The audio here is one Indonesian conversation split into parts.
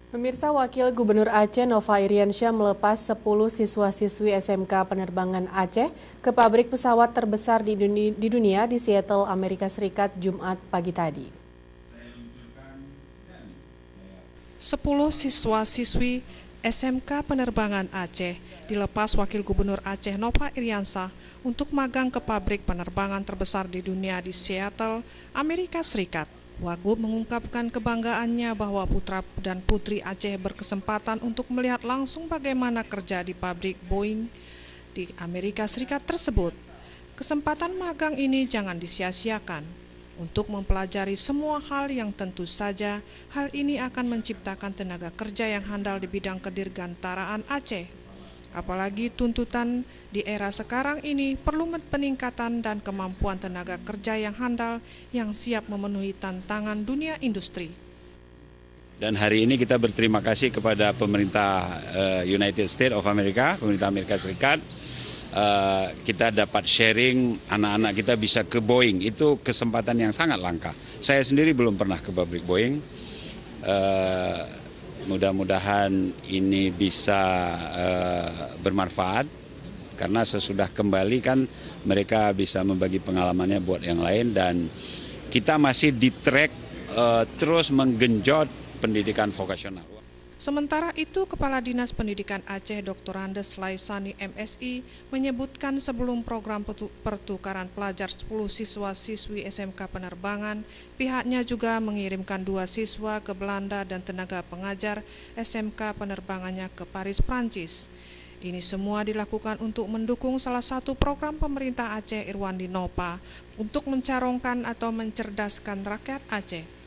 Pemirsa, Wakil Gubernur Aceh Nova Iriansyah melepas 10 siswa-siswi SMK Penerbangan Aceh ke pabrik pesawat terbesar di dunia di Seattle, Amerika Serikat, Jumat pagi tadi. 10 siswa-siswi SMK Penerbangan Aceh dilepas Wakil Gubernur Aceh Nova Iriansyah untuk magang ke pabrik penerbangan terbesar di dunia di Seattle, Amerika Serikat. Wagub mengungkapkan kebanggaannya bahwa putra dan putri Aceh berkesempatan untuk melihat langsung bagaimana kerja di pabrik Boeing di Amerika Serikat tersebut. Kesempatan magang ini jangan disia-siakan untuk mempelajari semua hal yang tentu saja hal ini akan menciptakan tenaga kerja yang handal di bidang kedirgantaraan Aceh. Apalagi tuntutan di era sekarang ini perlu peningkatan dan kemampuan tenaga kerja yang handal yang siap memenuhi tantangan dunia industri. Dan hari ini kita berterima kasih kepada pemerintah United States of America, pemerintah Amerika Serikat. Kita dapat sharing anak-anak kita bisa ke Boeing, itu kesempatan yang sangat langka. Saya sendiri belum pernah ke pabrik Boeing. Mudah-mudahan ini bisa bermanfaat karena sesudah kembali kan mereka bisa membagi pengalamannya buat yang lain dan kita masih di track terus menggenjot pendidikan vokasional. Sementara itu, Kepala Dinas Pendidikan Aceh Dr. Andes Laisani MSI menyebutkan sebelum program pertukaran pelajar 10 siswa-siswi SMK Penerbangan, pihaknya juga mengirimkan 2 siswa ke Belanda dan tenaga pengajar SMK Penerbangannya ke Paris, Prancis. Ini semua dilakukan untuk mendukung salah satu program pemerintah Aceh Irwandi Nova untuk mencarongkan atau mencerdaskan rakyat Aceh.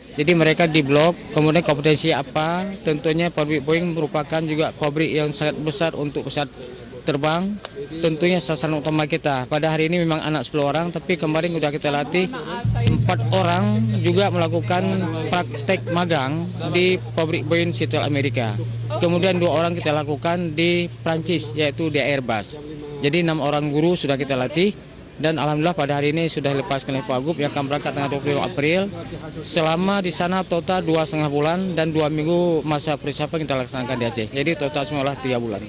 Jadi mereka di blok, kemudian kompetensi apa, tentunya pabrik Boeing merupakan juga pabrik yang sangat besar untuk pesawat terbang, tentunya sasaran utama kita. Pada hari ini memang anak 10 orang, tapi kemarin sudah kita latih 4 orang juga melakukan praktek magang di pabrik Boeing Seattle Amerika. Kemudian 2 orang kita lakukan di Prancis, yaitu di Airbus. Jadi 6 orang guru sudah kita latih. Dan alhamdulillah pada hari ini sudah dilepaskan oleh Pak Gub yang akan berangkat tanggal 20 April. Selama di sana total 2,5 bulan dan 2 minggu masa persiapan kita laksanakan di Aceh. Jadi total semuanya 3 bulan.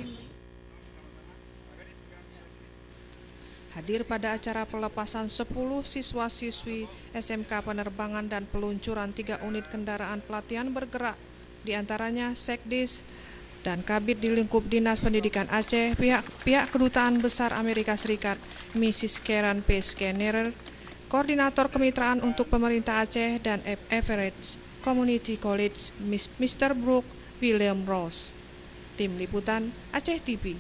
Hadir pada acara pelepasan 10 siswa-siswi SMK Penerbangan dan peluncuran 3 unit kendaraan pelatihan bergerak, diantaranya Sekdis dan Kabid di lingkup Dinas Pendidikan Aceh, pihak Kedutaan Besar Amerika Serikat, Mrs. Karen P. Scanner, Koordinator Kemitraan untuk Pemerintah Aceh, dan Everett Community College, Mr. Brooke William Ross. Tim Liputan Aceh TV.